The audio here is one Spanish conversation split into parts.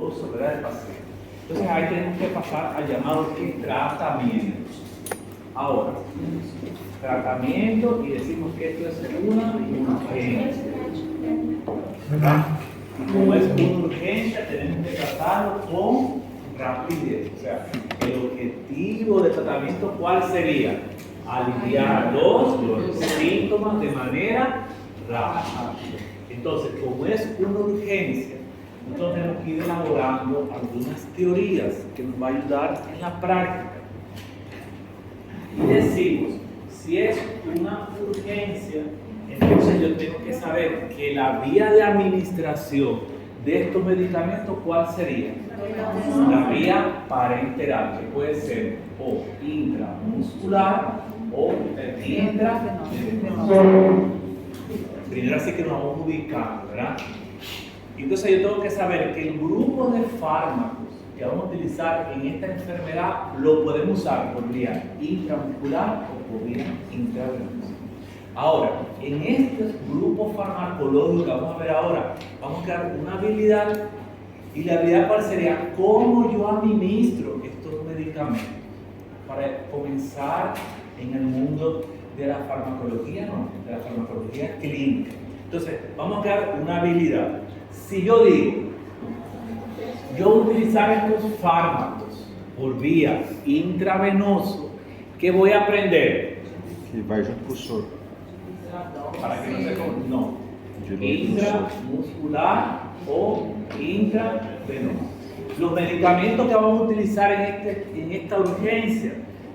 doloroso, ¿verdad?, del paciente. Entonces ahí tenemos que pasar al llamado ¿qué? Tratamiento. Ahora, tratamiento, y decimos que esto es una urgencia, ¿verdad? Y como es una urgencia, tenemos que tratarlo con rapidez. O sea, el objetivo del tratamiento, ¿cuál sería? Aliviar los síntomas de manera rápida. Entonces, como es una urgencia, nosotros tenemos que ir elaborando algunas teorías que nos va a ayudar en la práctica. Y decimos, si es una urgencia, entonces yo tengo que saber que la vía de administración de estos medicamentos, ¿cuál sería? La vía parenteral, que puede ser o intramuscular o intravenosa. Primero así que nos vamos ubicando, ¿verdad? Entonces yo tengo que saber que el grupo de fármacos que vamos a utilizar en esta enfermedad lo podemos usar por vía intramuscular o por vía intravenosa. Ahora, en estos grupos farmacológicos que vamos a ver ahora, vamos a crear una habilidad, y la habilidad ¿cuál sería? ¿Cómo yo administro estos medicamentos? Para comenzar en el mundo de la farmacología, no, de la farmacología clínica. Entonces, vamos a crear una habilidad. Si yo digo, yo voy a utilizar estos fármacos por vía intravenoso, ¿qué voy a aprender? Que vai junto com o soro. Para que no se confunde. No. Intramuscular o intravenoso. Los medicamentos que vamos a utilizar en esta urgencia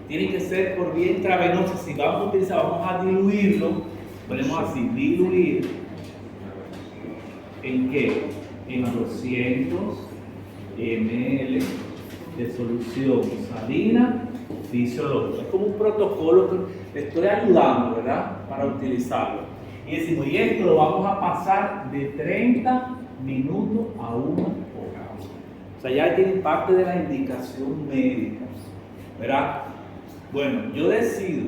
tienen que ser por vía intravenosa. Si vamos a utilizar, vamos a diluirlo, ponemos así, diluir. ¿En qué? En 200 ml de solución salina fisiológica. Es como un protocolo que le estoy ayudando, ¿verdad?, para utilizarlo. Y decimos, y esto lo vamos a pasar de 30 minutos a 1 hora. O sea, ya tiene parte de la indicación médica, ¿verdad? Bueno, yo decido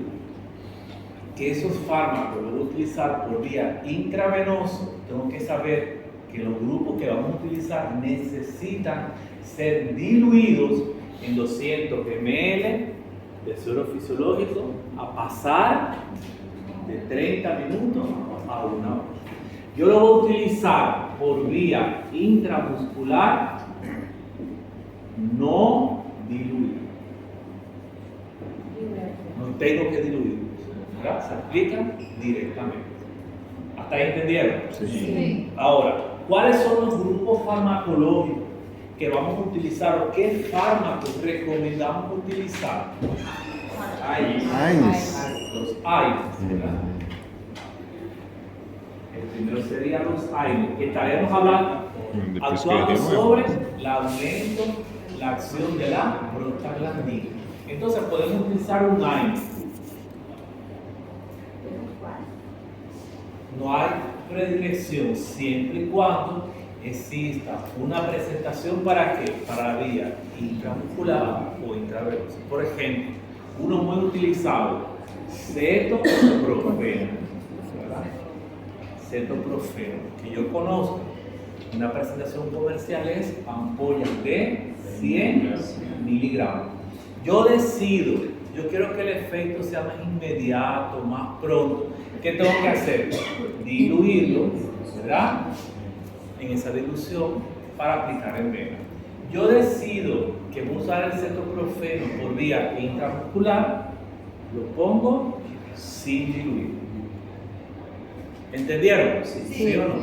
que esos fármacos los voy a utilizar por vía intravenosa. Tengo que saber que los grupos que vamos a utilizar necesitan ser diluidos en 200 ml de suero fisiológico a pasar de 30 minutos a 1 hora. Yo lo voy a utilizar por vía intramuscular no diluido. No tengo que diluir, ¿verdad? Se aplica directamente. ¿Hasta ahí entendieron? Sí. Ahora, ¿cuáles son los grupos farmacológicos que vamos a utilizar o qué fármacos recomendamos utilizar? Los AINES, ¿verdad? El primero sería los AINES, que estaremos actuando sobre el aumento, la acción de la prostaglandina. Entonces podemos utilizar un AINES. No hay predilección siempre y cuando exista una presentación para qué, para la vía intramuscular o intravenosa. Por ejemplo, uno muy utilizado, cetoprofeno, ¿verdad? Cetoprofeno, que yo conozco, una presentación comercial es ampollas de 100 miligramos. Yo decido, yo quiero que el efecto sea más inmediato, más pronto. ¿Qué tengo que hacer? Diluirlo, ¿verdad?, en esa dilución para aplicar en vena. Yo decido que voy a usar el cetoprofeno por vía intramuscular, lo pongo sin diluir. ¿Entendieron? ¿Sí o no?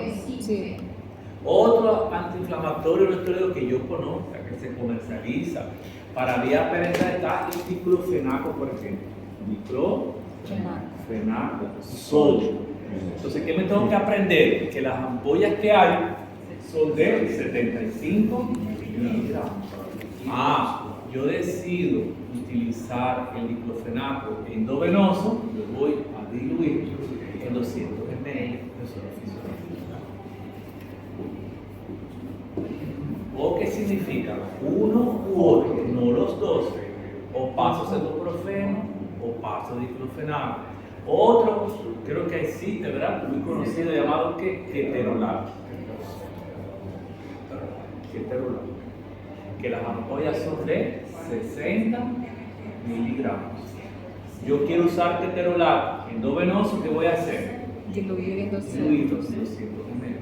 Sí. Otro antiinflamatorio no esteroideo que yo conozca, que se comercializa para vía parenteral, está el diclofenaco, por ejemplo. Diclofenaco sodio. Entonces, ¿qué me tengo que aprender? Que las ampollas que hay son de 75 miligramos. Yo decido utilizar el diclofenaco endovenoso, lo voy a diluir en 200 ml de suero fisiológico. ¿O qué significa? Uno u otro, no los dos. O paso cetoprofeno o paso diclofenaco. Otro, creo que existe, ¿verdad?, muy conocido, llamado ketorolaco. ketorolac, que las ampollas son de 60 miligramos. Yo quiero usar ketorolac endovenoso, ¿qué voy a hacer? Diluir en 200. Diluir 200 ml.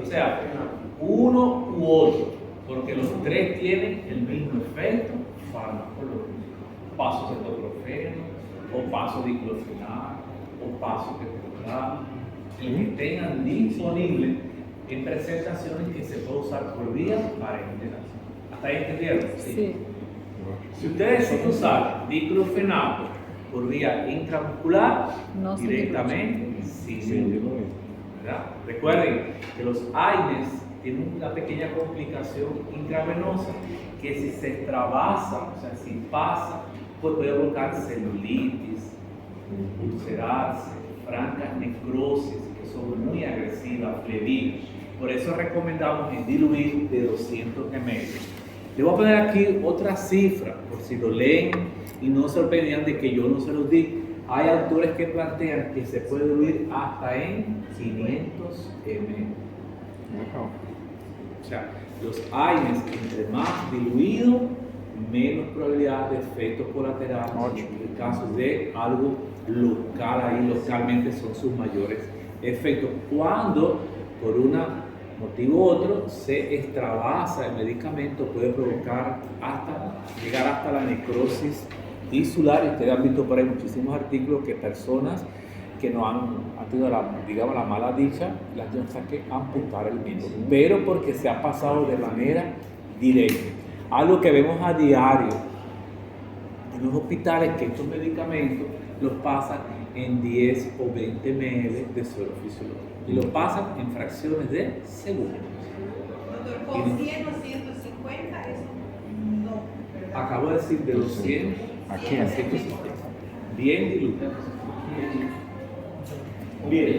O sea, uno u otro, porque los tres tienen el mismo efecto farmacológico. Paso cetoprofeno, o paso diclofenac, o paso ketorolac, el que tengan disponible en presentaciones que se puede usar por vía parenteral. ¿Hasta ahí entendieron? Sí. Si ustedes deciden usar diclofenac por vía intramuscular, No se directamente, Sim, sin diluir. ¿verdad? Recuerden que los AINES tienen una pequeña complicación intravenosa que si se extravasa, o sea, si pasa, pues puede provocar celulitis, ulcerarse, francas necrosis, que son muy agresivas, flebitis. Por eso recomendamos en diluir de 200 ml. Le voy a poner aquí otra cifra, por si lo leen y no se sorprendían de que yo no se los di. Hay autores que plantean que se puede diluir hasta en 500 ml. Legal. O sea, los AINES, entre más diluido, menos probabilidad de efectos colaterales. Ótimo. En el caso de algo local, ahí localmente son sus mayores efectos. Cuando, por un motivo u otro, se extravasa el medicamento, puede provocar llegar hasta la necrosis tisular. Y ustedes han visto por ahí muchísimos artículos que personas que no han tenido la mala dicha, las tienen que amputar el miembro, pero porque se ha pasado de manera directa. Algo que vemos a diario en los hospitales, que estos medicamentos los pasan en 10 o 20 ml de suero fisiológico y los pasan en fracciones de segundos. Doctor, con 100 o 150, eso no, ¿verdad? Acabo de decir de 200 A a 500. 150. Bien diluido. Bien.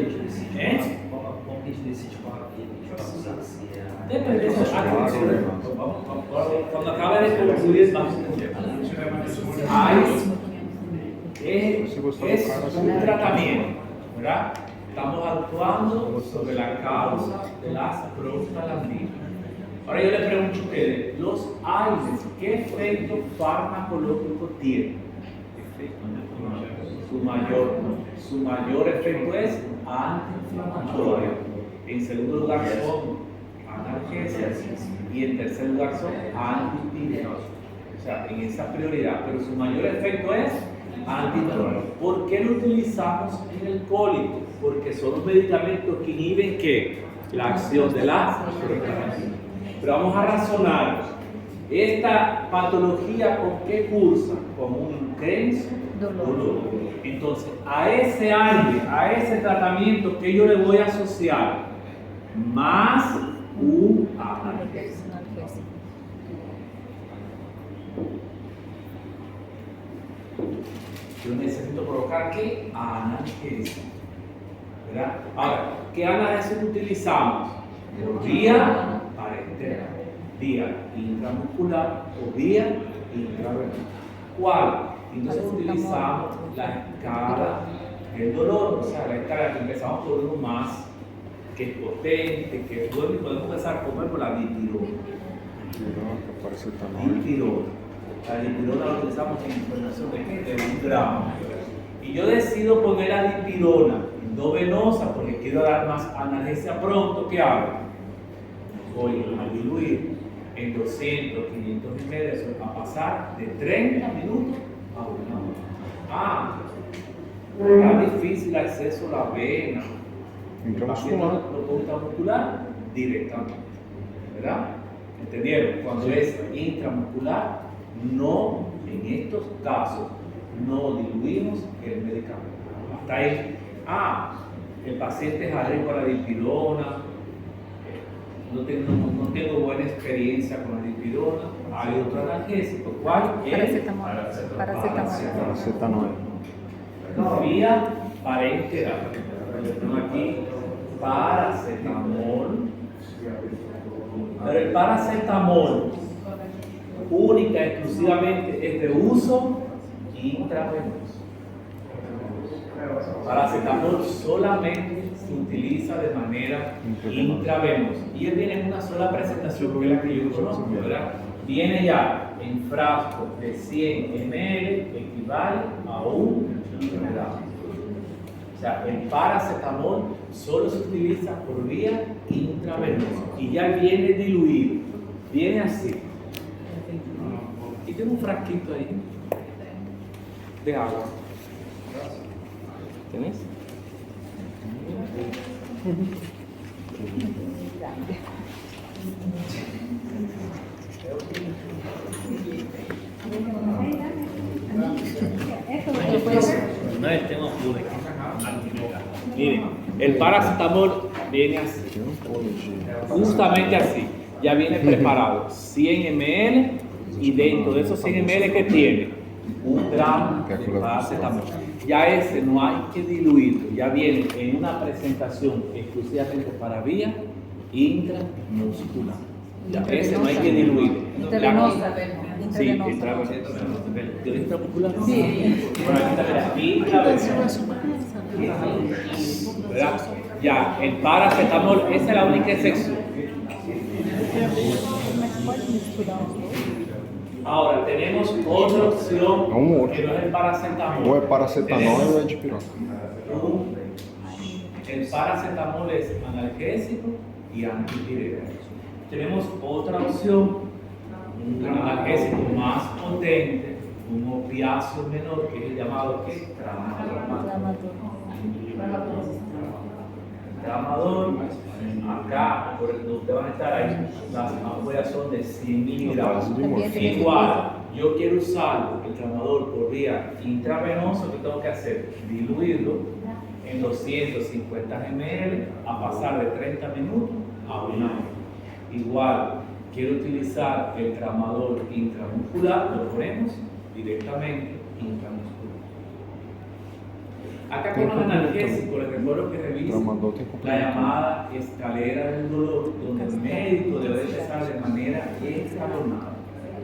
Como que a gente decide qual a gente vai usar? Se é a... Depende de eso. Cuando acabe de concluir, vamos a entender. Es un tratamiento, ¿verdad? Estamos actuando sobre la causa de las prostaglandinas. Ahora yo le pregunto a ustedes, los AINES, ¿qué efecto farmacológico tienen? Su mayor efecto es antiinflamatorio. En segundo lugar son analgésicos y en tercer lugar son antipiréticos. O sea, en esa prioridad, pero su mayor efecto es antiinflamatorio. ¿Por qué lo utilizamos en el cólico? Porque son los medicamentos que inhiben ¿qué? La acción de la prostaglandina. Pero vamos a razonar. Esta patología, ¿con qué cursa? Con un intenso dolor. Entonces, a ese AINE, a ese tratamiento que yo le voy a asociar, más un analgésico. Yo necesito provocar ¿qué? Analgésico. ¿Verdad? Ahora, ¿qué analgésico utilizamos? Por vía parenteral, vía intramuscular o vía intravenosa. ¿Cuál? Entonces utilizamos la escala del dolor, o sea, la escala que empezamos por uno más, que es potente, que es bueno, y podemos empezar a comer por la dipirona. Paracetamol. Dipirona. La dipirona la utilizamos en información de ¿qué? De 1 gramo. Y yo decido poner la dipirona endovenosa porque quiero dar más analgesia pronto. ¿Qué hago? Voy a diluir en 200, 500 ml, a pasar de 30 minutos a 1 hora. Está difícil el acceso a la vena. Intramuscular. Lo intramuscular directamente. ¿Verdad? ¿Entendieron? Cuando es intramuscular, no, en estos casos, no diluimos el medicamento. Hasta ahí. El paciente es alérgico a la dipirona. No tengo buena experiencia con la dipirona. Hay otro analgésico. ¿Cuál? Paracetamol. Paracetamol. Vía parenteral. Tengo aquí paracetamol. Pero el paracetamol única y exclusivamente es de uso intravenoso. Paracetamol solamente se utiliza de manera intravenosa. Y él viene en una sola presentación, que es la que yo conozco, ¿verdad? Viene ya en frasco de 100 ml, equivale a un gramo. O sea, el paracetamol solo se utiliza por vía intravenosa y ya viene diluido, viene así. Y tengo un frasquito ahí de agua. ¿Tenés? No es tema puro. Miren, el paracetamol viene así, justamente así, ya viene preparado, 100 ml y dentro de esos 100 ml que tiene, 1 gramo de paracetamol. Ya ese no hay que diluirlo, ya viene en una presentación exclusivamente para vía intramuscular. Ya ese no hay que diluirlo. Intravenosa, Sí, intravenosa. ¿De la intramuscular? Sí. Bueno, aquí está la intravenosa. ¿Verdad? Ya, el paracetamol, esa es la única excepción. Ahora, tenemos otra opción que no es el paracetamol. Ou é paracetamol ou é dipirona. El paracetamol es analgésico y antipirético. Tenemos otra opción, un analgésico más potente, un opiáceo menor, que es el llamado ¿qué? Tramadol. Tramadol, acá, por donde ustedes van a estar ahí, las ampollas son de 100 miligramos. Igual, yo quiero usar el tramadol por vía intravenosa, ¿qué tengo que hacer? Diluirlo en 250 ml a pasar de 30 minutos a 1 hora. Igual, quiero utilizar el tramadol intramuscular, lo ponemos directamente intramuscular. Acá con el analgésico, les recuerdo que revisen la llamada escalera del dolor, donde el médico debe empezar de manera escalonada.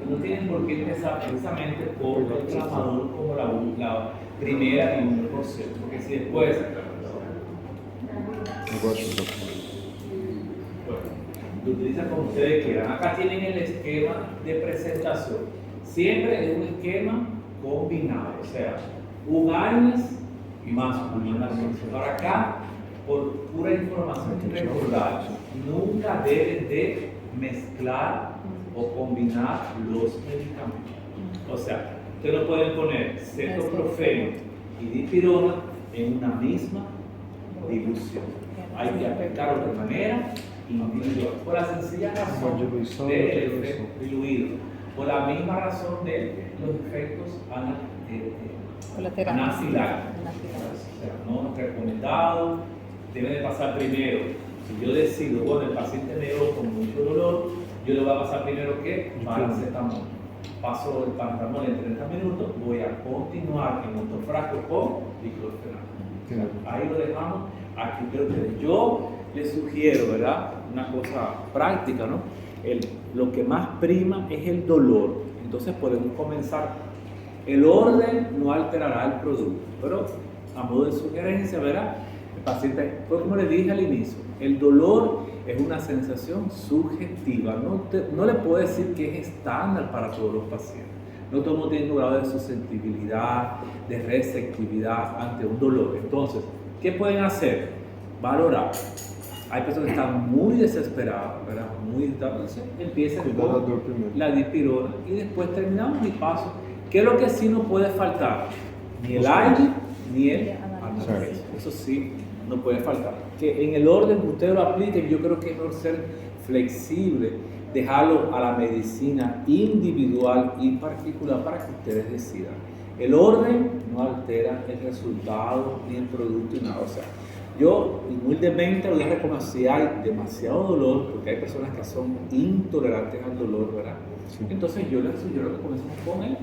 No tienen por qué empezar precisamente por el tramadol como la primera y única opción, porque si después lo utilizan como ustedes quieran. Acá tienen el esquema de presentación. Siempre es un esquema combinado, o sea, un ARNES y más una solución. Ahora acá, por pura información, recordar, nunca deben de mezclar o combinar los medicamentos. O sea, ustedes no pueden poner cetoprofeno y dipirona en una misma dilución. Hay que aplicarlo de manera individual, por la sencilla razón del efecto diluido, por la misma razón de los efectos anafilácticos. O sea, no es recomendado, debe de pasar primero. Si yo decido, bueno, el paciente me dio con mucho dolor, yo le voy a pasar primero ¿qué? Paracetamol. Paso el paracetamol en 30 minutos, voy a continuar en otro frasco con diclofenac. Ahí lo dejamos. Aquí creo que yo les sugiero, ¿verdad? Una cosa práctica, ¿no? Lo que más prima es el dolor. Entonces podemos comenzar. El orden no alterará el producto, pero a modo de sugerencia, ¿verdad? El paciente, fue como les dije al inicio, el dolor es una sensación subjetiva. No le puedo decir que es estándar para todos los pacientes. No todo el mundo tiene un grado de susceptibilidad, de receptividad ante un dolor. Entonces, ¿qué pueden hacer? Valorar. Hay personas que están muy desesperadas, ¿verdad? Entonces, empiezan con la dipirona y después terminamos mi paso. ¿Qué es lo que sí no puede faltar? Ni el aire ni el analgésico. Eso sí no puede faltar. Que en el orden que ustedes lo apliquen, yo creo que es mejor ser flexible, dejarlo a la medicina individual y particular para que ustedes decidan. El orden no altera el resultado ni el producto ni nada. O sea, yo humildemente lo dejo como si hay demasiado dolor, porque hay personas que son intolerantes al dolor, ¿verdad? Sí. Entonces yo les sugiero que comencemos con el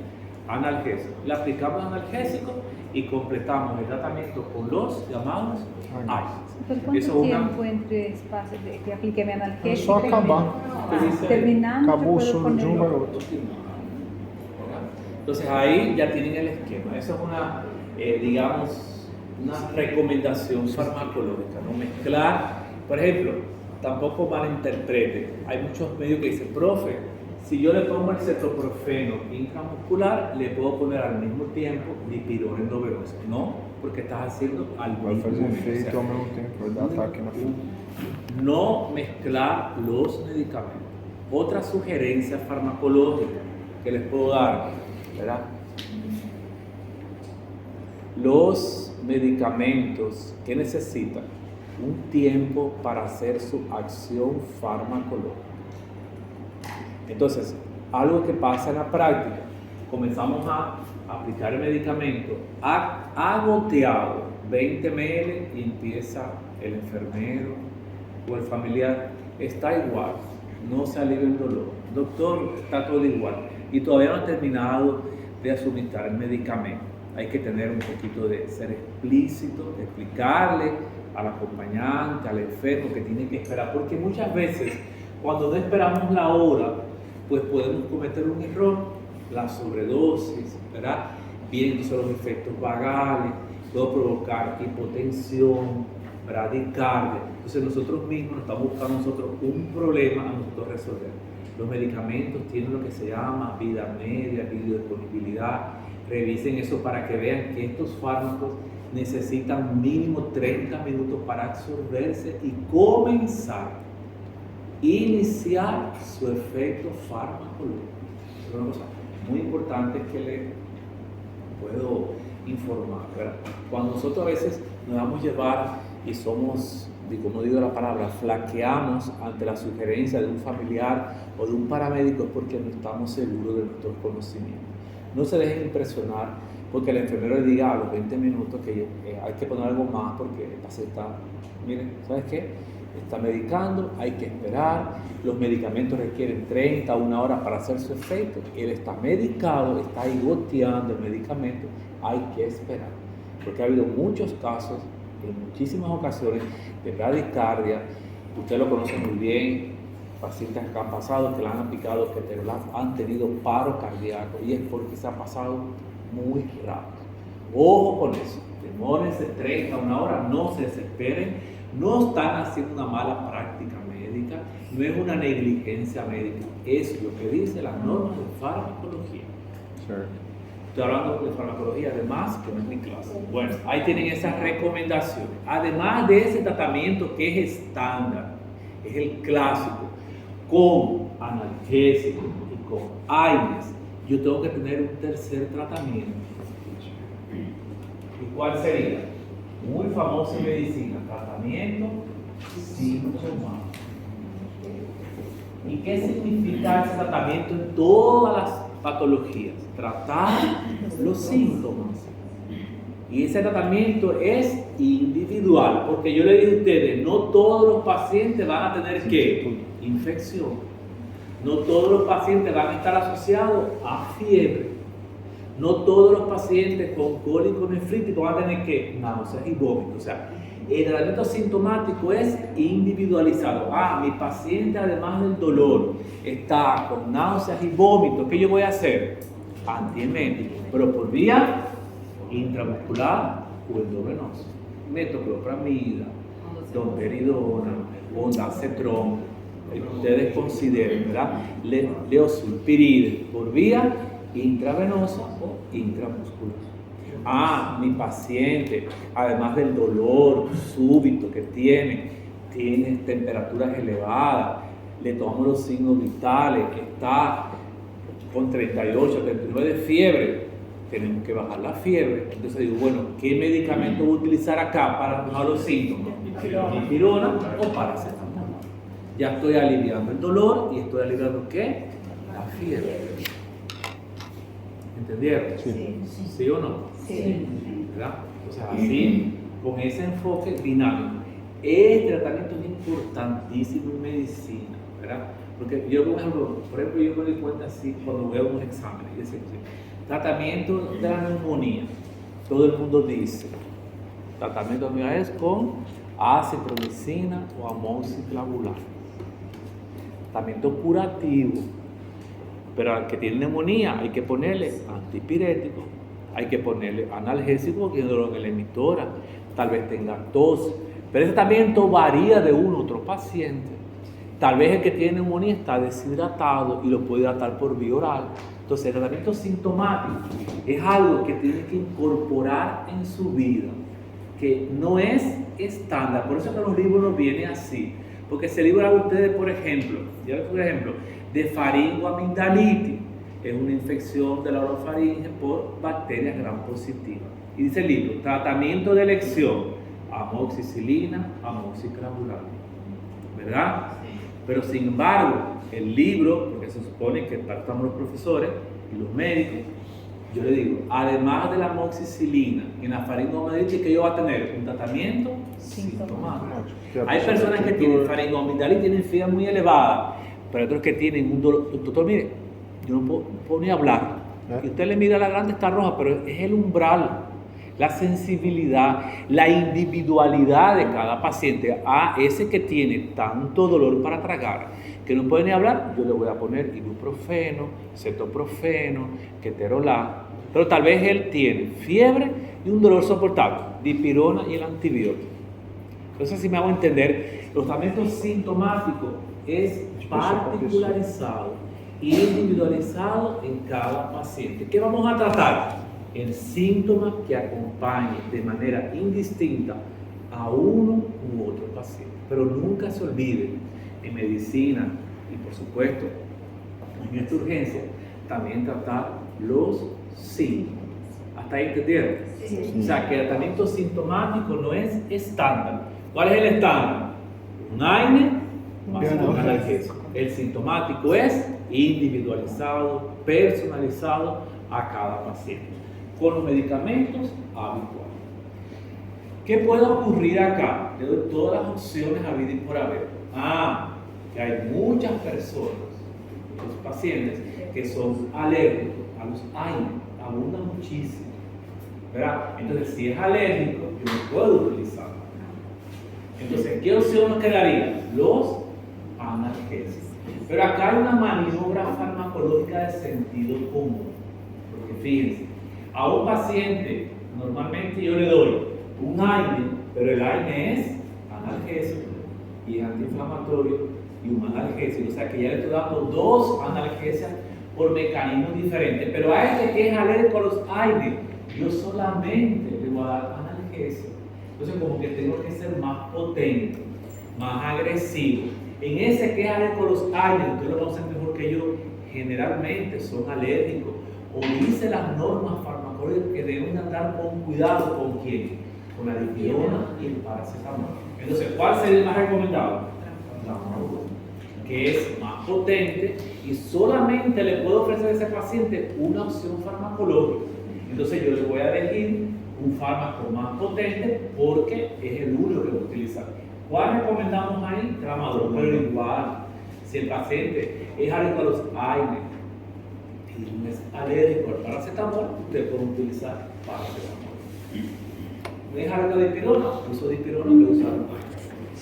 analgésico. Le aplicamos analgésico y completamos el tratamiento con los llamados AINES. ¿Por cuánto tiempo entre espacios de que aplique mi analgésico? É só acabar. Terminando, Acabou o yo puedo soro de um, vai poner... outro. Entonces ahí ya tienen el esquema. Eso es una, digamos, una recomendación farmacológica, no mezclar. Por ejemplo, tampoco malinterprete. Hay muchos médicos que dicen, profe, si yo le pongo el cetoprofeno intramuscular, le puedo poner al mismo tiempo dipirona endovenosa. No, porque estás haciendo algo. Vai fazer efeito ao mesmo tempo, vai dar ataque na frente. No mezclar los medicamentos. Otra sugerencia farmacológica que les puedo dar, ¿verdad? Los medicamentos que necesitan un tiempo para hacer su acción farmacológica. Entonces, algo que pasa en la práctica, comenzamos a aplicar el medicamento, ha goteado 20 ml y empieza el enfermero o el familiar, está igual, no se alivia el dolor, doctor, está todo igual y todavía no ha terminado de suministrar el medicamento. Hay que tener un poquito de ser explícito, de explicarle al acompañante, al enfermo que tiene que esperar, porque muchas veces cuando no esperamos la hora, pues podemos cometer un error, la sobredosis, ¿verdad? Viéndose los efectos vagales, puede provocar hipotensión, bradicardia. Entonces nosotros mismos estamos buscando nosotros un problema a nosotros resolver. Los medicamentos tienen lo que se llama vida media, biodisponibilidad. Revisen eso para que vean que estos fármacos necesitan mínimo 30 minutos para absorberse y comenzar, iniciar su efecto farmacológico. Es una cosa muy importante que le puedo informar, ¿verdad? Cuando nosotros a veces nos damos llevar y somos, como digo la palabra, flaqueamos ante la sugerencia de un familiar o de un paramédico, es porque no estamos seguros de nuestros conocimientos. No se dejen impresionar porque el enfermero le diga a los 20 minutos que hay que poner algo más porque el paciente está, miren, ¿sabes qué? Está medicando, hay que esperar, los medicamentos requieren 30 a 1 hora para hacer su efecto, él está medicado, está ahí goteando el medicamento, hay que esperar, porque ha habido muchos casos, en muchísimas ocasiones, de bradicardia, ustedes lo conocen muy bien, pacientes que han pasado, que la han aplicado, que han tenido paro cardíaco, y es porque se ha pasado muy rápido. Ojo con eso, demórense 30 a 1 hora, no se desesperen. No están haciendo una mala práctica médica, no es una negligencia médica, es lo que dice la norma de farmacología. Certo. Estoy hablando de farmacología, además, que no es mi clase. Bueno, ahí tienen esas recomendaciones. Además de ese tratamiento que es estándar, es el clásico, con analgésicos y con AINES, yo tengo que tener un tercer tratamiento. ¿Y cuál sería? Muy famoso en medicina, tratamiento sintomático. ¿Y qué significa ese tratamiento en todas las patologías? Tratar los síntomas. Y ese tratamiento es individual, porque yo le dije a ustedes, no todos los pacientes van a tener ¿qué? Infección. No todos los pacientes van a estar asociados a fiebre. No todos los pacientes con cólico nefrítico van a tener que náuseas y vómitos. O sea, el tratamiento sintomático es individualizado. Mi paciente además del dolor está con náuseas y vómitos. ¿Qué yo voy a hacer? Antiemético, pero por vía intramuscular o endovenosa. Metoclopramida, domperidona, ondansetron. Ustedes consideren, ¿verdad? Leosulpiride por vía intravenosa o intramuscular. Mi paciente, además del dolor súbito que tiene temperaturas elevadas, le tomamos los signos vitales, que está con 38, 39 de fiebre, tenemos que bajar la fiebre. Entonces digo, bueno, ¿qué medicamento voy a utilizar acá para bajar los síntomas? Dipirona o paracetamol. Ya estoy aliviando el dolor y estoy aliviando ¿qué? La fiebre. ¿Entendieron? Sí. ¿Sí o no? Sí. ¿Verdad? O sea, así, con ese enfoque dinámico. Este tratamiento es importantísimo en medicina, ¿verdad? Porque yo, por ejemplo, yo me doy cuenta así cuando veo unos exámenes. Y decimos, tratamiento de la neumonía. Todo el mundo dice, tratamiento mío es con acitromicina o amoxiclavulan. Tratamiento curativo. Pero al que tiene neumonía hay que ponerle antipirético, hay que ponerle analgésico, que es dolor en la emisora, tal vez tenga tos, pero ese también todo varía de uno a otro paciente. Tal vez el que tiene neumonía está deshidratado y lo puede hidratar por vía oral. Entonces, el tratamiento sintomático es algo que tiene que incorporar en su vida, que no es estándar. Por eso que los libros no vienen así. Porque ese libro habla ustedes, por ejemplo, de faringoamigdalitis. Es una infección de la orofaringe por bacterias gram positivas. Y dice el libro, tratamiento de elección, amoxicilina, amoxiclavulan. ¿Verdad? Pero sin embargo, el libro, porque se supone que estamos los profesores y los médicos, yo le digo, además de la amoxicilina en la faringoamigdalitis, que yo va a tener un tratamiento sintomático. Hay personas que tienen faringoamigdalitis, tienen fiebre muy elevada, pero otros que tienen un dolor. Doctor, mire, yo no puedo ni hablar. Y usted le mira la grande, está roja, pero es el umbral, la sensibilidad, la individualidad de cada paciente. A ese que tiene tanto dolor para tragar, que no puede ni hablar, yo le voy a poner ibuprofeno, cetoprofeno, ketorolac, pero tal vez él tiene fiebre y un dolor soportable, dipirona y el antibiótico. Entonces, si me hago entender, los tratamientos sintomáticos es particularizado, individualizado en cada paciente. ¿Qué vamos a tratar? El síntoma que acompañe de manera indistinta a uno u otro paciente. Pero nunca se olvide, en medicina y por supuesto en esta urgencia, también tratar los síntomas. ¿Hasta ahí entendieron? Sí. O sea, que el tratamiento sintomático no es estándar. ¿Cuál es el estándar? Un AINE más un analgésico. El sintomático es individualizado, personalizado a cada paciente, con los medicamentos habituales. ¿Qué puede ocurrir acá? Le doy todas las opciones habidas y por haber. Que hay muchas personas, los pacientes, que son alérgicos a los AINE, abundan muchísimo, ¿verdad? Entonces, si es alérgico, yo no puedo utilizarlo. Entonces, ¿qué opción nos quedaría? Los analgésicos. Pero acá hay una maniobra farmacológica de sentido común. Porque fíjense, a un paciente normalmente yo le doy un AINE, pero el AINE es analgésico y es antiinflamatorio y un analgésico. O sea que ya le estoy dando dos analgesias por mecanismos diferentes. Pero a este que es alérgico a los AINE, yo solamente le voy a dar analgésico. Entonces, como que tengo que ser más potente, más agresivo. En ese que es alérgico a los AINE, ustedes lo conocen mejor que yo, generalmente son alérgicos. O dice las normas farmacológicas que deben andar con cuidado. ¿Con quién? Con la dipirona y el paracetamol. Entonces, ¿cuál sería el más recomendado? Tramadol, que es más potente y solamente le puedo ofrecer a ese paciente una opción farmacológica. Entonces, yo le voy a elegir un fármaco más potente porque es el único que voy a utilizar. ¿Cuál recomendamos ahí? Tramadol, pero igual, si el paciente es alérgico a los AINE y no es alérgico al paracetamol, usted puede utilizar paracetamol. No es alérgico a la dipirona, uso dipirona, pero usar AINE.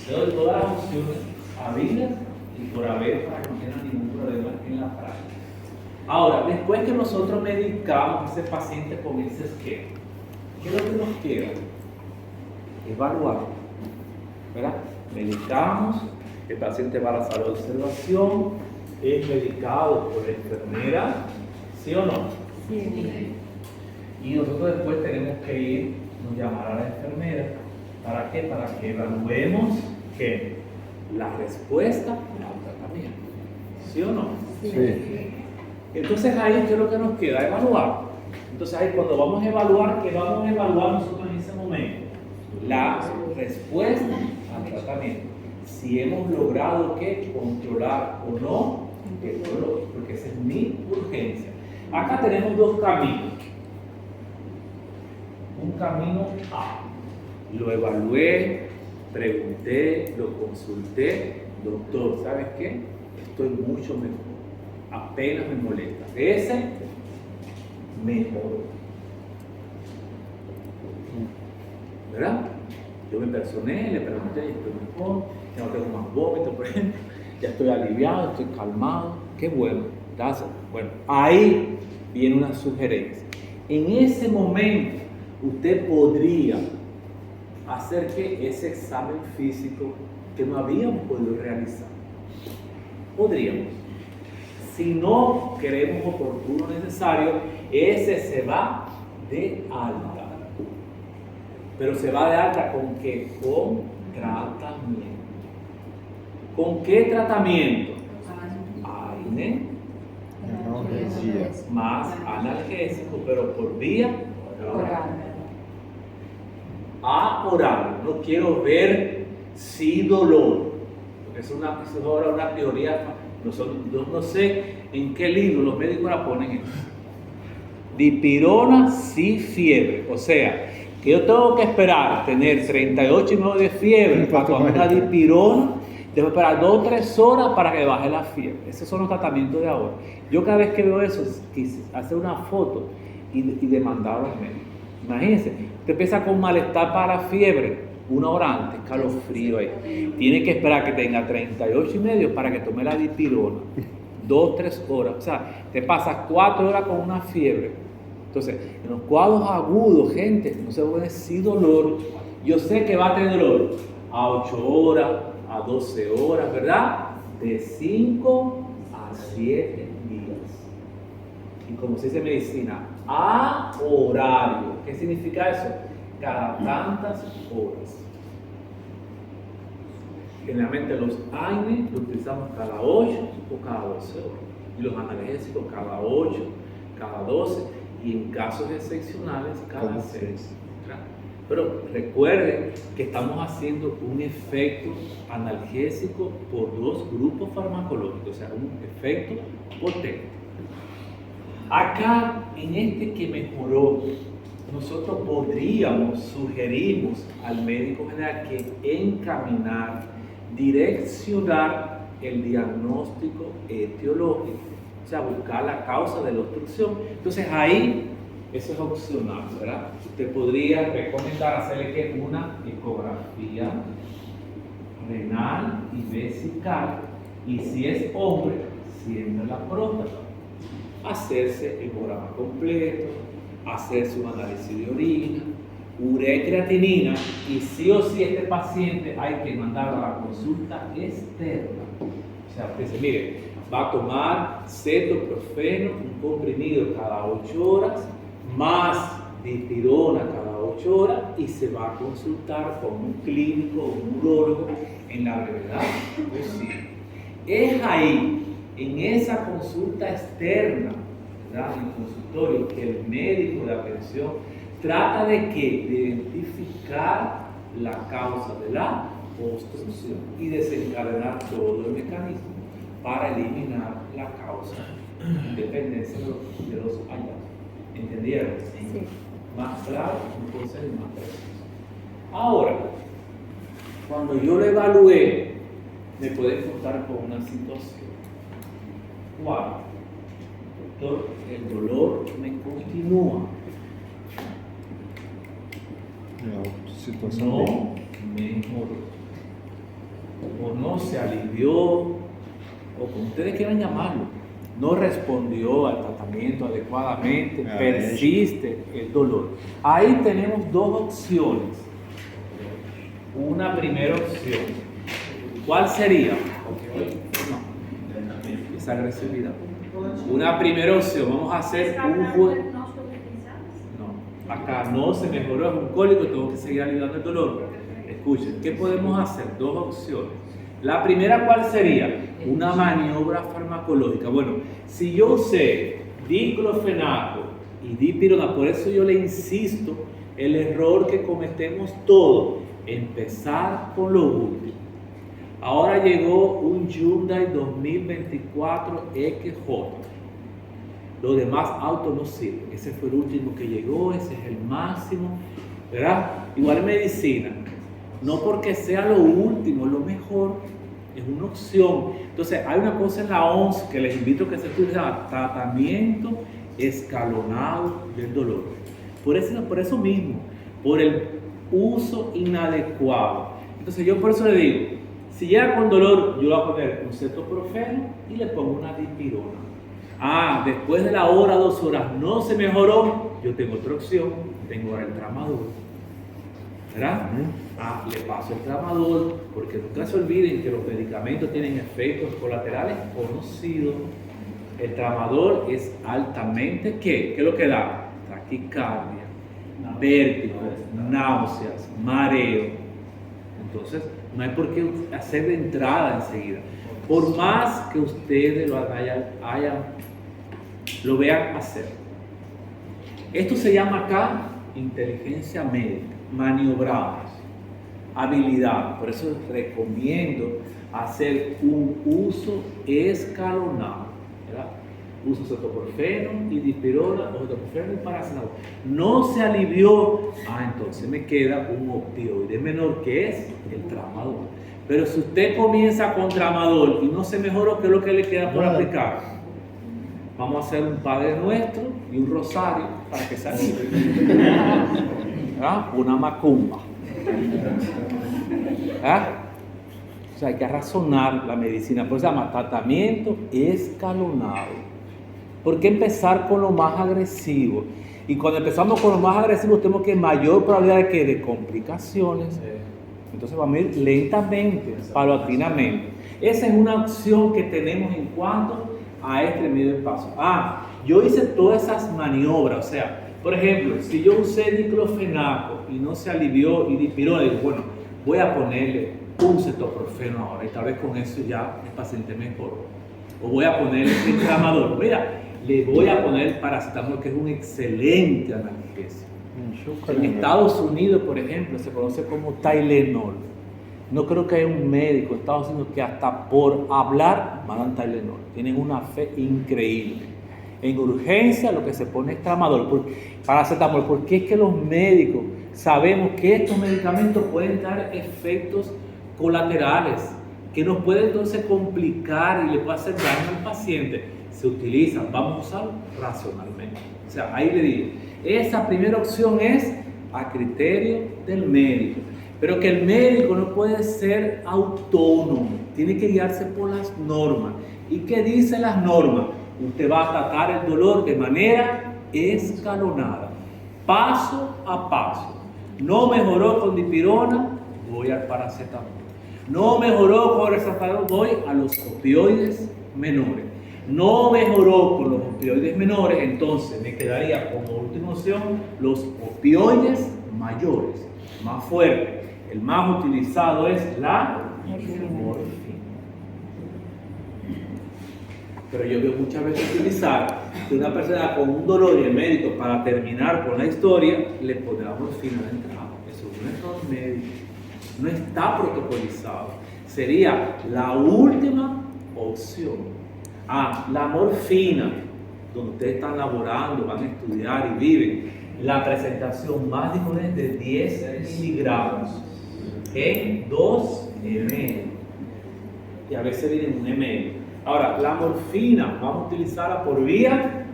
Le doy todas las opciones habidas y por haber para que no tenga ningún problema en la práctica. Ahora, después que nosotros medicamos a ese paciente con ese esquema, ¿qué es lo que nos queda? Evaluar, ¿verdad? Medicamos, el paciente va a la sala de observación, es medicado por la enfermera, ¿sí o no? Sí. Y nosotros después tenemos que ir, llamar a la enfermera, ¿para qué? Para que evaluemos que la respuesta al tratamiento, ¿sí o no? Sí. Entonces ahí, ¿qué es lo que nos queda? Evaluar. Entonces ahí cuando vamos a evaluar, ¿qué vamos a evaluar nosotros en ese momento? La respuesta al tratamiento. Si hemos logrado ¿qué? Controlar o no el dolor, porque esa es mi urgencia. Acá tenemos dos caminos. Un camino A. Lo evalué, pregunté, lo consulté. Doctor, ¿sabes qué? Estoy mucho mejor. Apenas me molesta. Ese, mejor. ¿Verdad? Yo me personé, le pregunté, estoy mejor, ya no tengo más vómito, por ejemplo, ya estoy aliviado, estoy calmado, qué bueno, gracias. Bueno, ahí viene una sugerencia. En ese momento, usted podría hacer que ese examen físico que no habíamos podido realizar. Podríamos. Si no creemos oportuno o necesario, ese se va de alta. Pero se va de alta ¿con qué? Con tratamiento. ¿Con qué tratamiento? AINE Analgesia. más analgésico, pero por vía oral. A oral. No quiero ver si dolor. Porque es ahora una teoría. Yo no sé en qué libro los médicos la ponen eso. Dipirona sí fiebre. O sea, que yo tengo que esperar tener 38,9 de fiebre para tomar una dipirona. Tengo que esperar 2 o 3 horas para que baje la fiebre. Esos son los tratamientos de ahora. Yo cada vez que veo eso, quise hacer una foto y demandar a los médicos. Imagínense, usted empieza con malestar para la fiebre, 1 hora antes, calofrío ahí. Tiene que esperar que tenga 38,5 para que tome la dipirona. 2 o 3 horas. O sea, te pasas 4 horas con una fiebre. Entonces, en los cuadros agudos, gente, no se puede decir dolor. Yo sé que va a tener dolor a 8 horas, a 12 horas, ¿verdad? De 5 a 7 días. Y como se dice en medicina, a horario. ¿Qué significa eso? Cada tantas horas. Generalmente los AINE los utilizamos cada 8 o cada 12 horas. Y los analgésicos cada 8, cada 12 y en casos excepcionales cada 6. Pero recuerden que estamos haciendo un efecto analgésico por 2 grupos farmacológicos, o sea, un efecto potente. Acá, en este que mejoró, nosotros sugerimos al médico general que encaminar, direccionar el diagnóstico etiológico, o sea, buscar la causa de la obstrucción. Entonces ahí, eso es opcional, ¿verdad? Usted podría recomendar hacerle una ecografía renal y vesical, y si es hombre, siendo la próstata, hacerse hemograma completo, hacerse un análisis de orina, urea y creatinina, y sí o sí este paciente hay que mandarlo a la consulta externa. O sea, usted dice, mire, va a tomar cetoprofeno, un comprimido cada 8 horas, más dipirona cada 8 horas, y se va a consultar con un clínico o un urólogo en la brevedad posible. Es ahí, en esa consulta externa, ¿verdad?, en el consultorio, que el médico de atención trata de identificar la causa de la obstrucción y desencadenar todo el mecanismo para eliminar la causa, independencia de los hallazgos. ¿Entendieron? Sí. Más claro, entonces más preciso. Ahora, cuando yo lo evalué, me puede encontrar con una situación. ¿Cuál? Doctor, el dolor me continúa. La situación No de mejoró. O no se alivió, o como ustedes quieran llamarlo. No respondió al tratamiento adecuadamente, persiste el dolor. Ahí tenemos 2 opciones. Una primera opción. ¿Cuál sería? No, esa agresividad. Una primera opción, vamos a hacer un juego. No, acá no se mejoró, es un cólico, tengo que seguir aliviando el dolor. Escuchen, ¿qué podemos hacer? 2 opciones. La primera, ¿cuál sería? Una maniobra farmacológica. Bueno, si yo usé diclofenaco y dipirona, por eso yo le insisto, el error que cometemos todos, empezar con lo último. Ahora llegó un Hyundai 2024 XJ. Los demás autos no sirven. Ese fue el último que llegó, ese es el máximo, ¿verdad? Igual en medicina. No porque sea lo último, lo mejor, es una opción. Entonces, hay una cosa en la OMS que les invito a que se estudie, tratamiento escalonado del dolor. Por eso mismo, por el uso inadecuado. Entonces, yo por eso le digo, si llega con dolor, yo le voy a poner un cetoprofeno y le pongo una dipirona. Después de la hora, 2 horas, no se mejoró, yo tengo otra opción, tengo ahora el tramador, ¿verdad? Le paso el tramador, porque nunca se olviden que los medicamentos tienen efectos colaterales conocidos. El tramador es altamente, ¿qué? ¿Qué es lo que da? Taquicardia, vértigo, náuseas, mareo. Entonces, no hay por qué hacer de entrada enseguida. Por más que ustedes lo vean hacer. Esto se llama acá inteligencia médica, maniobrables, habilidad. Por eso recomiendo hacer un uso escalonado, ¿verdad? Uso cetoprofeno y dipirona, o cetoprofeno y paracetamol. No se alivió, entonces me queda un opioide menor, que es el tramador. Pero si usted comienza con tramador y no se mejoró, ¿qué es lo que le queda por aplicar? Vamos a hacer un Padre Nuestro y un rosario para que se alivie. Una macumba. O sea, hay que razonar la medicina. Por eso se llama tratamiento escalonado. ¿Por qué empezar con lo más agresivo? Y cuando empezamos con lo más agresivo, tenemos que mayor probabilidad de complicaciones. Entonces vamos a ir lentamente, paulatinamente. Esa es una opción que tenemos en cuanto a este medio paso. Yo hice todas esas maniobras. O sea, por ejemplo, si yo usé diclofenaco y no se alivió y dipirona, digo, bueno, voy a ponerle un cetoprofeno ahora y tal vez con eso ya el paciente mejoró. O voy a ponerle el tramador. Mira, le voy a poner paracetamol, que es un excelente analgésico. En Estados Unidos, por ejemplo, se conoce como Tylenol. No creo que haya un médico en Estados Unidos que hasta por hablar mandan Tylenol. Tienen una fe increíble. En urgencia lo que se pone es tramador, paracetamol, porque es que los médicos sabemos que estos medicamentos pueden dar efectos colaterales que nos pueden entonces complicar y le puede hacer daño al paciente. Se utilizan, vamos a usarlo racionalmente. O sea, ahí le digo, esa primera opción es a criterio del médico, pero que el médico no puede ser autónomo, tiene que guiarse por las normas. ¿Y qué dicen las normas? Usted va a tratar el dolor de manera escalonada, paso a paso. No mejoró con dipirona, voy al paracetamol. No mejoró con el paracetamol, voy a los opioides menores. No mejoró con los opioides menores, entonces me quedaría como última opción los opioides mayores, más fuertes. El más utilizado es la morfina. Pero yo veo muchas veces utilizar que una persona con un dolor y el médico, para terminar con la historia, le pone la morfina de entrada. Eso es un error médico. No está protocolizado. Sería la última opción. La morfina, donde ustedes están laborando, van a estudiar y viven, la presentación más disponible es de 10 miligramos en 2 ml. Y a veces viene en 1 ml. Ahora, la morfina vamos a utilizarla por vía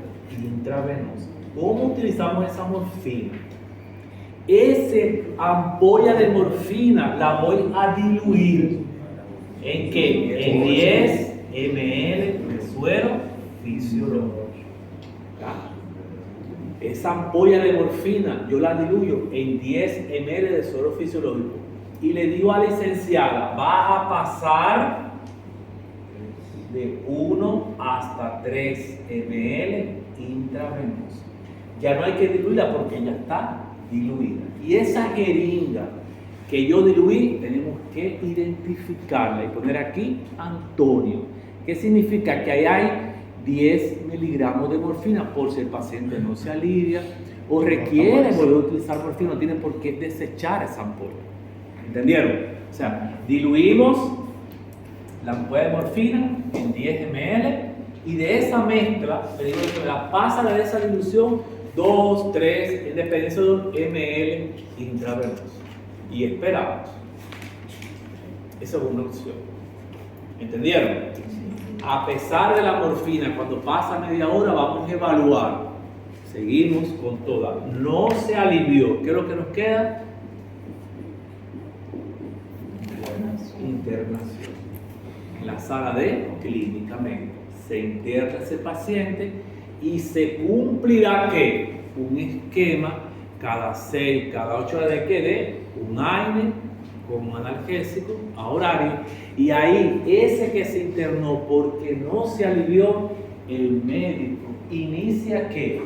intravenosa. ¿Cómo utilizamos esa morfina? Esa ampolla de morfina la voy a diluir. ¿En qué? En 10 ml de suero fisiológico. Esa ampolla de morfina yo la diluyo en 10 ml de suero fisiológico y le digo a la licenciada, va a pasar de 1 hasta 3 ml intravenosa. Ya no hay que diluirla porque ya está diluida. Y esa jeringa que yo diluí, tenemos que identificarla y poner aquí Antonio. ¿Qué significa? Que ahí hay 10 miligramos de morfina por si el paciente no se alivia o requiere volver a utilizar morfina, no tiene por qué desechar esa ampolla. ¿Entendieron? O sea, diluimos la ampolla de morfina en 10 ml y de esa mezcla, le digo que la pasa de esa dilución 2, 3, en dependencia de un ml intravenoso. Y esperamos. Esa es una opción. ¿Entendieron? A pesar de la morfina, cuando pasa media hora vamos a evaluar. Seguimos con toda. No se alivió. ¿Qué es lo que nos queda? Internación. En la sala de clínicamente. Se interna ese paciente y se cumplirá ¿qué? un esquema cada 6, cada 8 horas de que de un AINE con un analgésico a horario, y ahí ese que se internó porque no se alivió, el médico inicia ¿qué?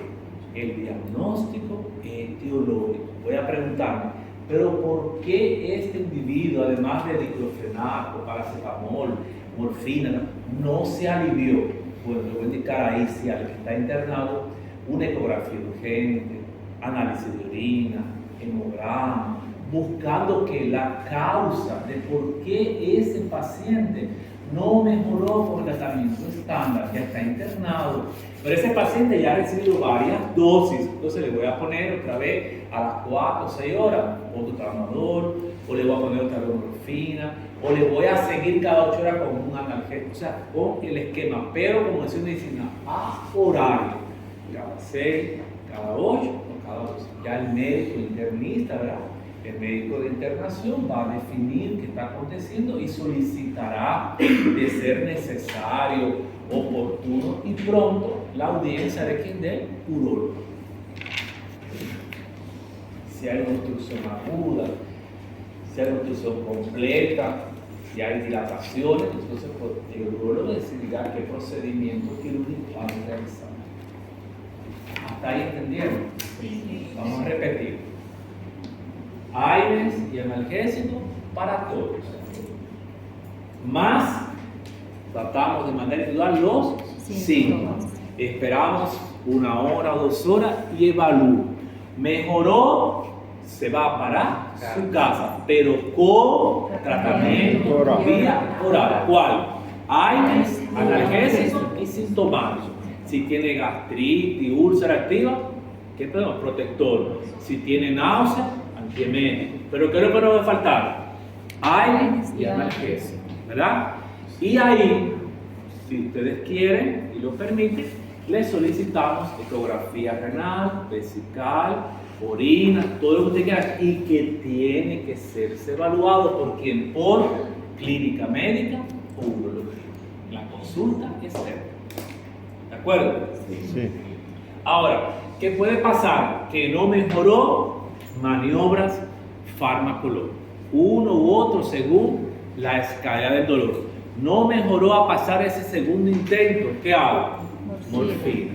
El diagnóstico etiológico. Voy a preguntarme, pero ¿por qué este individuo, además de diclofenaco, paracetamol, morfina, no se alivió? Bueno, le voy a indicar ahí si al que está internado una ecografía urgente, análisis de orina, hemograma, buscando que la causa de por qué ese paciente no mejoró con el tratamiento estándar, ya está internado, pero ese paciente ya ha recibido varias dosis, entonces le voy a poner otra vez a las 4 o 6 horas otro tramador, o le voy a poner otra vez morfina, o le voy a seguir cada 8 horas con un analgésico, o sea, con el esquema, pero como decía medicina, a horario, cada 6, cada 8 o cada 12. Ya el médico internista, ¿verdad? El médico de internación va a definir qué está aconteciendo y solicitará, de ser necesario, oportuno y pronto, la audiencia de quien del urólogo. Si hay una obstrucción aguda, si hay una obstrucción completa, si hay dilataciones, entonces pues, el urólogo decidirá qué procedimiento quirúrgico va a realizar. ¿Hasta ahí entendieron? Vamos a repetir. AINES y analgésicos para todos. Más tratamos de manera individual los síntomas. Esperamos 1 hora o 2 horas y evalúo. Mejoró, se va para su casa, pero con tratamiento vía oral. ¿Cuál? AINES, analgésicos y sintomáticos. Si tiene gastritis, úlcera activa, ¿qué tenemos? Protector. Si tiene náusea, antiemético. Pero ¿qué es lo que no va a faltar? AINES y analgésicos, ¿verdad? Y ahí, si ustedes quieren y lo permiten, les solicitamos ecografía renal, vesical, orina, todo lo que usted quiera, y que tiene que serse evaluado por quien, por clínica médica o urología. La consulta es cerca. ¿De acuerdo? Sí. Ahora, ¿qué puede pasar? Que no mejoró, maniobras farmacológicas, uno u otro según la escala del dolor. No mejoró a pasar ese segundo intento, ¿qué hago? Morfina.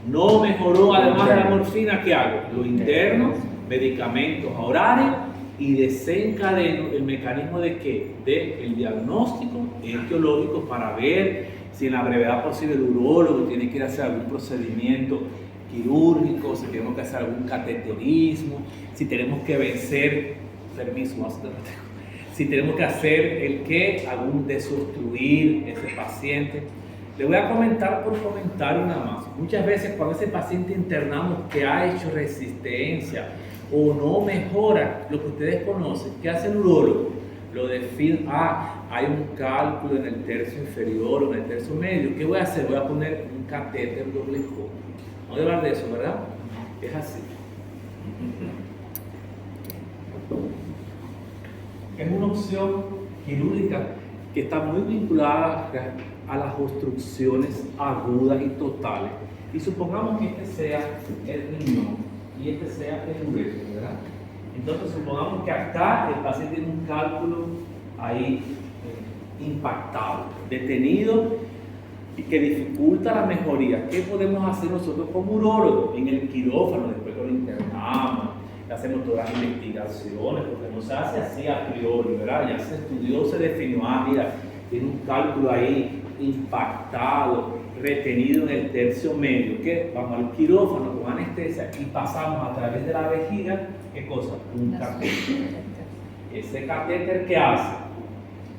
No mejoró además de la morfina, ¿qué hago? Lo interno, medicamentos a horario y desencadeno el mecanismo de ¿qué? De el diagnóstico etiológico para ver si en la brevedad posible el urólogo tiene que ir a hacer algún procedimiento quirúrgico, si tenemos que hacer algún cateterismo, si tenemos que vencer, permiso, si tenemos que hacer el que, algún desobstruir ese paciente. Le voy a comentar por comentario nada más. Muchas veces cuando ese paciente internamos que ha hecho resistencia o no mejora lo que ustedes conocen, ¿qué hace el urólogo? Lo define, hay un cálculo en el tercio inferior o en el tercio medio. ¿Qué voy a hacer? Voy a poner un catéter doble J. No debe hablar de eso, ¿verdad? Es así. Es una opción quirúrgica que está muy vinculada a las obstrucciones agudas y totales. Y supongamos que este sea el riñón y este sea el uréter, ¿verdad? Entonces supongamos que acá el paciente tiene un cálculo ahí impactado, detenido y que dificulta la mejoría. ¿Qué podemos hacer nosotros como urólogos en el quirófano después que lo internamos? Hacemos todas las investigaciones, porque no se hace así a priori, ¿verdad? Ya se estudió, se definió, mira, tiene un cálculo ahí impactado, retenido en el tercio medio, que vamos al quirófano con anestesia y pasamos a través de la vejiga, ¿qué cosa? Un catéter. Ese catéter, ¿qué hace?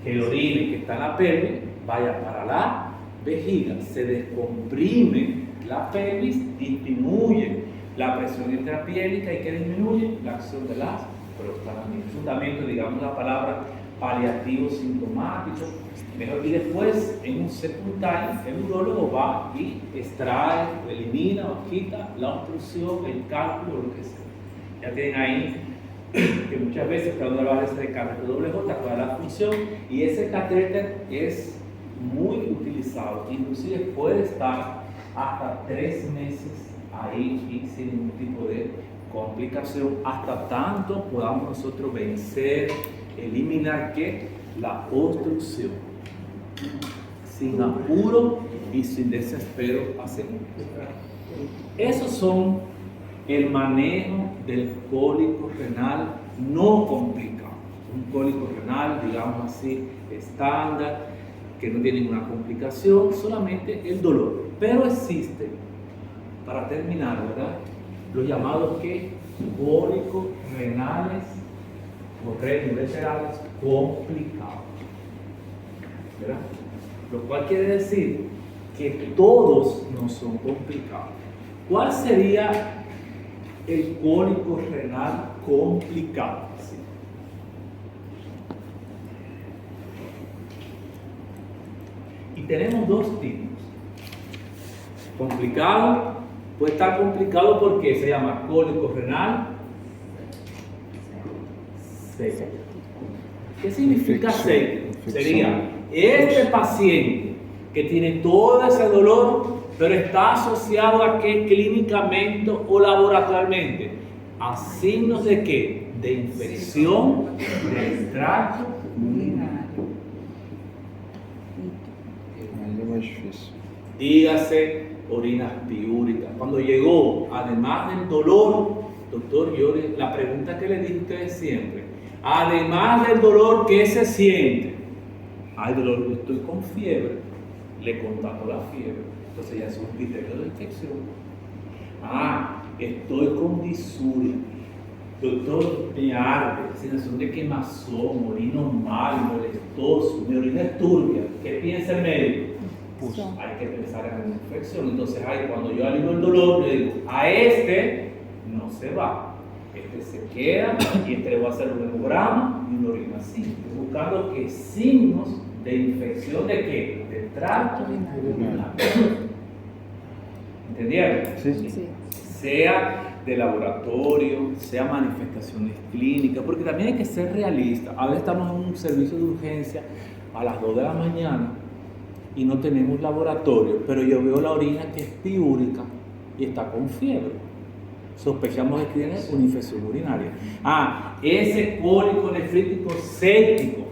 Que el orine que está en la pelvis vaya para la vejiga, se descomprime la pelvis, disminuye la presión intrapiélica y que disminuye la acción de las próstatas. Fundamento, digamos la palabra paliativo sintomático. Mejor, y después, en un secundario, el urólogo va y extrae, elimina o quita la obstrucción, el cálculo, lo que sea. Ya tienen ahí que muchas veces cuando hablas de catéter doble J, cuál es la función, y ese catéter es muy utilizado, inclusive puede estar hasta 3 meses ahí y sin ningún tipo de complicación, hasta tanto podamos nosotros vencer, eliminar ¿qué? La obstrucción. Sin apuro y sin desespero hacemos. Esos son el manejo del cólico renal no complicado. Un cólico renal, digamos así, estándar, que no tiene ninguna complicación, solamente el dolor. Pero existen, para terminar, ¿verdad?, los llamados ¿qué? Cólicos renales o renales complicados, ¿verdad? Lo cual quiere decir que todos no son complicados. ¿Cuál sería el cólico renal complicado? ¿Sí? Y tenemos dos tipos. Complicado, puede estar complicado porque se llama cólico renal seco. ¿Qué significa seco? Sería este paciente que tiene todo ese dolor, pero está asociado a qué clínicamente o laboratorialmente, a signos de qué, de infección del tracto urinario. Aí é mais difícil. Dígase orinas piúricas. Cuando llegó, además del dolor, doctor, yo la pregunta que le dije a ustedes siempre, además del dolor, ¿qué se siente? Hay dolor, yo estoy con fiebre, le contato la fiebre, entonces ya es un criterio de infección. Estoy con disuria, doctor, me arde, sensación de quemazón, orino mal, molestoso, mi orina es turbia. ¿Qué piensa el médico? Pues hay que pensar en una infección. Entonces, cuando yo alivio el dolor, yo digo, a este no se va, este se queda y este le voy a hacer un hemograma y una orina simple, buscando que signos de infección de qué, del tracto urinario. ¿Entendieron? Sí. Sí. Sea de laboratorio, sea manifestaciones clínicas, porque también hay que ser realista. A veces estamos en un servicio de urgencia a las 2 de la mañana y no tenemos laboratorio, pero yo veo la orina que es piúrica y está con fiebre. Sospechamos que tiene una infección urinaria. Ese cólico nefrítico séptico,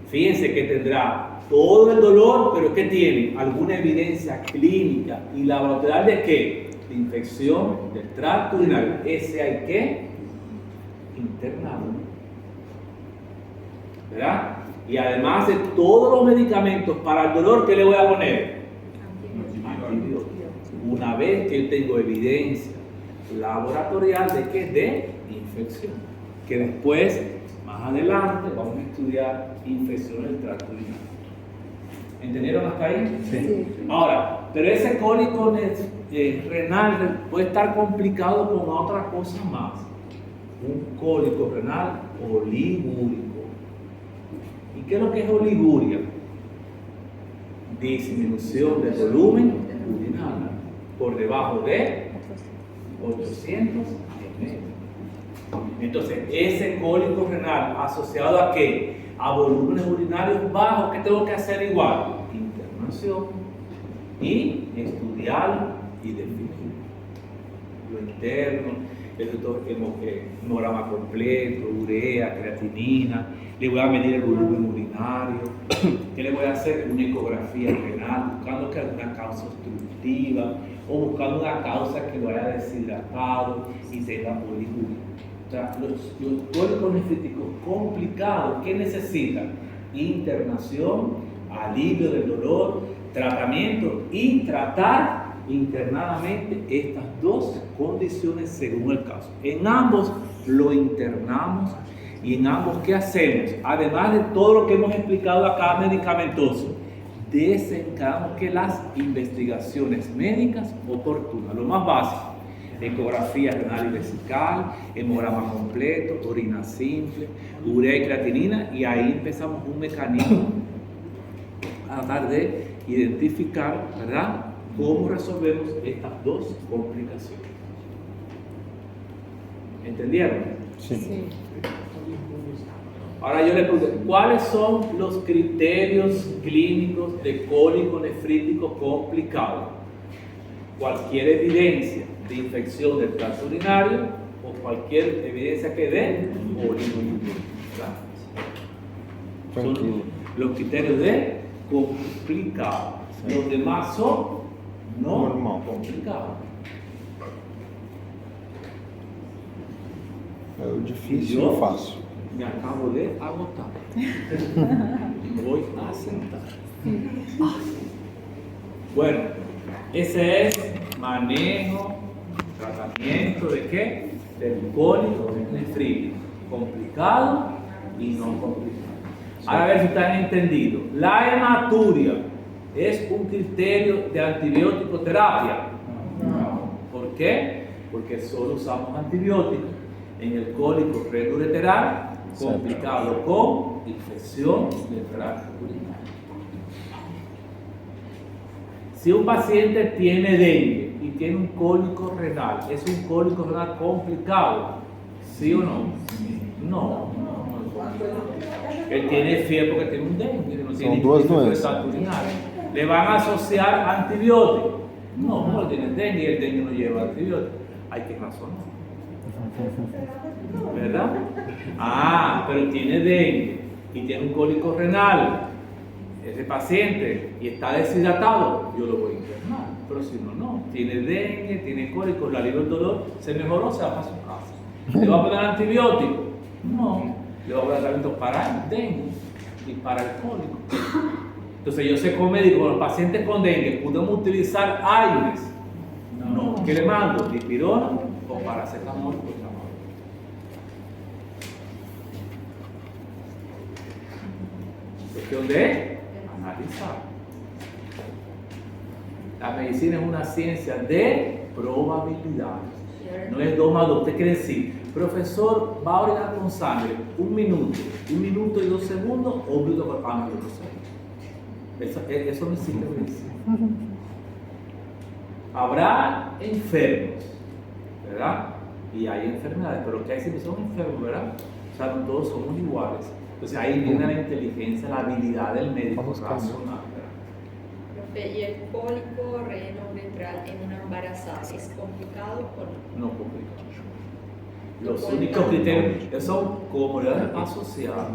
fíjense que tendrá todo el dolor, pero que tiene alguna evidencia clínica y laboratorial de qué, de infección del tracto urinario. Ese hay que internarlo, ¿verdad? Y además de todos los medicamentos para el dolor, ¿qué le voy a poner? Antibióticos. Una vez que yo tengo evidencia laboratorial de qué, de infección, que después, más adelante, vamos a estudiar infección del tracto urinario. ¿Entendieron hasta ahí? Sí. Ahora, pero ese cólico renal puede estar complicado con otra cosa más. Un cólico renal oligúrico. ¿Y qué es lo que es oliguria? Disminución del volumen urinario por debajo de 800 ml. Entonces, ese cólico renal asociado a qué? A volúmenes urinarios bajos, ¿qué tengo que hacer igual? Internación y estudiar y definir lo interno, hemograma completo, urea, creatinina. Le voy a medir el volumen urinario. ¿Qué le voy a hacer? Una ecografía renal, buscando que alguna causa obstructiva o buscando una causa que lo haya deshidratado y tenga oliguria. O sea, los cólicos nefríticos complicados, ¿qué necesitan? Internación, alivio del dolor, tratamiento y tratar internadamente estas dos condiciones según el caso. En ambos lo internamos y en ambos ¿qué hacemos? Además de todo lo que hemos explicado acá medicamentoso, desencadenamos que las investigaciones médicas oportunas, lo más básico, ecografía renal y vesical, hemograma completo, orina simple, urea y creatinina, y ahí empezamos un mecanismo a tratar de identificar, ¿verdad?, cómo resolvemos estas dos complicaciones. ¿Entendieron? Sí. Ahora yo le pregunto, ¿cuáles son los criterios clínicos de cólico nefrítico complicado? cualquier evidencia de infección del tracto urinario o cualquier evidencia que dé orina, ¿verdad? Son Tranquilo. los criterios de complicado. Sí. Los demás son no Normal. complicados. É o difícil e o fácil. Me acabo de agotar. Voy a sentar. Bueno, ese es manejo, tratamiento de qué? Del cólico nefrítico. Complicado y no complicado. Ahora a ver si están entendido. La hematuria es un criterio de antibiótico terapia. ¿Por qué? Porque solo usamos antibióticos en el cólico renoureteral complicado con infección del tracto urinario. Si un paciente tiene dengue y tiene un cólico renal, ¿es un cólico renal complicado? ¿Sí o no? No. Él tiene fiebre porque tiene un dengue, no tiene duas infección del doenças. tracto urinario. ¿Le van a asociar antibióticos? No, no tiene dengue y el dengue no lleva antibióticos. Hay que razonar. ¿Verdad? Ah, pero tiene dengue y tiene un cólico renal, ese paciente, y está deshidratado, yo lo voy a internar. Pero si no, no. Tiene dengue, tiene cólico, le alivia el dolor, se mejoró, se va para su casa. ¿Le va a poner antibiótico? No. Le va a poner tratamiento para el dengue y para el cólico. Entonces yo sé como médico, con los pacientes con dengue, ¿podemos utilizar AINES? No. ¿Qué le mando? ¿Dipirona o paracetamol? Cuestión de analizar. La medicina es una ciencia de probabilidades. No es 2 más 2. Usted quiere decir, profesor, va a orinar con sangre 1 minuto y 2 segundos o 1 minuto con sangre y 2 segundos. Eso no existe en medicina. Habrá enfermos, ¿verdad? Y hay enfermedades, pero que hay siempre son enfermos, ¿verdad? O sea, no todos somos iguales. Entonces ahí viene la inteligencia, la habilidad del médico racional. Profe, ¿y el cólico renoureteral en una embarazada es complicado o no? No complicado. Los únicos criterios son comodidades asociadas.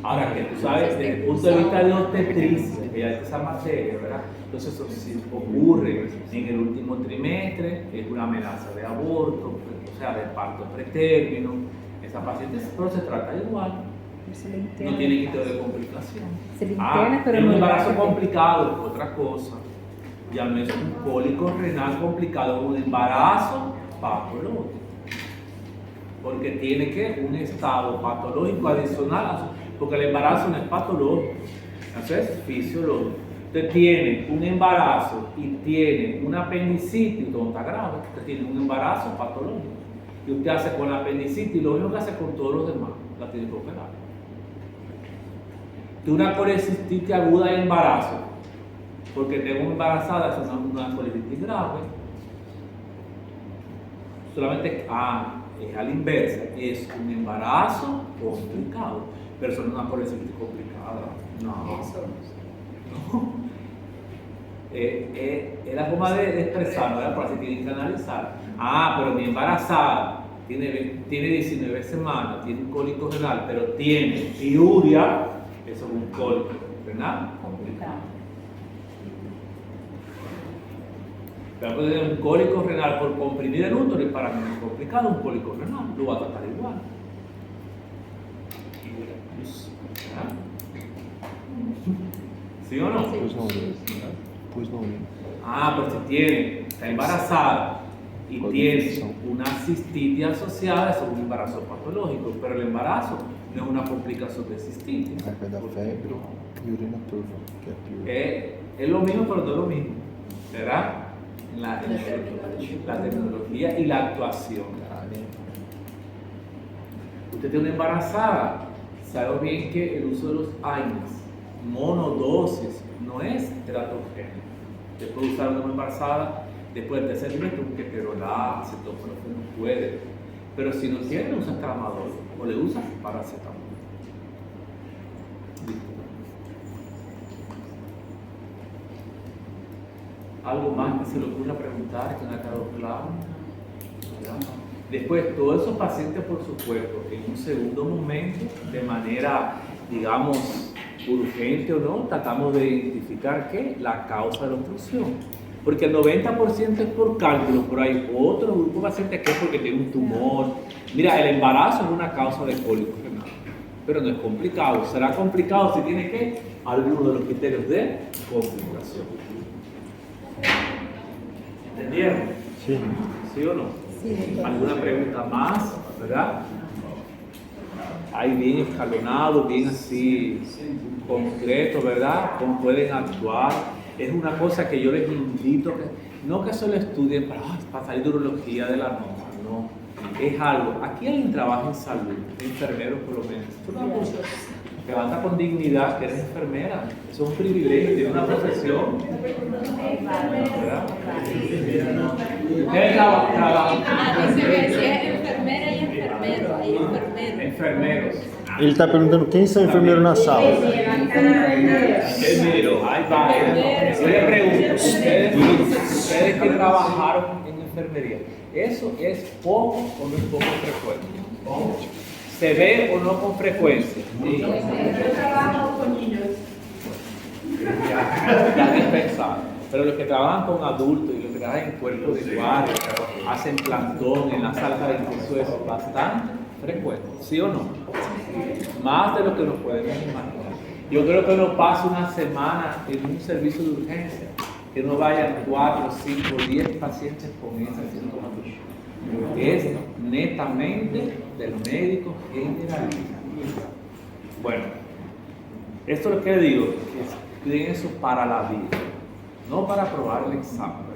Ahora que tú sabes, desde el punto de vista de obstetricia, que ya es esa materia, ¿verdad? Entonces eso sí ocurre en el último trimestre, es una amenaza de aborto, o sea, de parto pretérmino. Esa paciente, pero se trata igual. Se le interna. No tiene quito de complicación. Se le interna, pero es no un le embarazo hace- complicado, es otra cosa. Ya no es un cólico renal complicado, es un embarazo patológico. Porque tiene que un estado patológico adicional, porque el embarazo no es patológico, eso es fisiológico. Usted tiene un embarazo y tiene una apendicitis, entonces está grave, usted tiene un embarazo patológico. Y usted hace con la apendicitis lo mismo que hace con todos los demás, la tiene que operar. De una colecistitis aguda de embarazo, porque tengo embarazada, es una colecistitis grave. Solamente, es a la inversa, es un embarazo complicado, pero eso no es una colecistitis complicada. No. Eso. No. Es la forma de expresarlo, ¿verdad? Por así tienen que analizar. Pero mi embarazada tiene 19 semanas, tiene un cólico renal, pero tiene piuria, eso es un cólico renal complicado. Pero puede tener un cólico renal por comprimir el útero y para mí no es complicado, un cólico renal, lo va a tratar igual. ¿Verdad? ¿Sí o no? Pus na urina. Pus na urina. Pero si tiene, está embarazada y Con tiene infección. una cistitis asociada, eso es un embarazo patológico, pero el embarazo no es una complicación de cistitis. Aí vai dar febre e urina turva, que é pior. Es lo mismo, pero no es lo mismo, ¿verdad? La tecnología y la actuación. Usted tiene una embarazada, sabe bien que el uso de los AINES, monodosis, no es teratogénico. Usted puede usar una embarazada después del tercer trimestre, un ketorolac, acetaminofén, no puede. Pero si no tiene, usa tramadol o le usa paracetamol. algo más que se le ocurra preguntar que no ha quedado claro. ¿Verdad? Después, todos esos pacientes, por supuesto, en un segundo momento, de manera, digamos, urgente o no, tratamos de identificar ¿qué? La causa de la obstrucción. Porque el 90% es por cálculo, pero hay otro grupo de pacientes que es porque tiene un tumor. Mira, el embarazo es una causa de cólico renal, pero no es complicado. Será complicado si tiene que alguno de los criterios de complicación. ¿Entendieron? Sí. ¿Sí o no? Sí. ¿Alguna pregunta más? ¿Verdad? Ahí bien escalonado, bien así concreto, ¿verdad? ¿Cómo pueden actuar? Es una cosa que yo les invito, no que solo estudien para salir de urología de la norma, no. Es algo, aquí alguien trabaja en salud, enfermeros por lo menos. Tú no levanta con dignidad que eres enfermera, eso es un privilegio, tienes una profesión. ¿Verdad? Ustedes trabajan. Dice que si es enfermera y enfermero, hay enfermeros. Enfermeros. Ele está perguntando quem são enfermeiros na sala. Enfermero, ahí va. Yo le pregunto, ustedes que trabajaron en enfermería, ¿eso es poco o no es poco frecuente? ¿Se ve o no con frecuencia? Sí. Yo trabajo con niños. Ya es pensado. Pero los que trabajan con adultos y los que trabajan en cuerpos de guardia, hacen plantón en la sala de incluso es bastante frecuente, ¿sí o no? Más de lo que nos podemos imaginar. Yo creo que no pasa una semana en un servicio de urgencia que no vayan 4, 5, 10 pacientes con esa sintomatología. Es netamente del médico generalista. Bueno, esto es lo que digo, que estudien eso para la vida, no para aprobar el examen,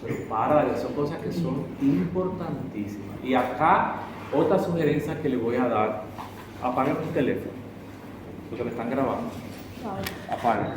pero para la vida. Son cosas que son importantísimas. Y acá, otra sugerencia que le voy a dar: apaguen el teléfono, porque me están grabando. Apaguen.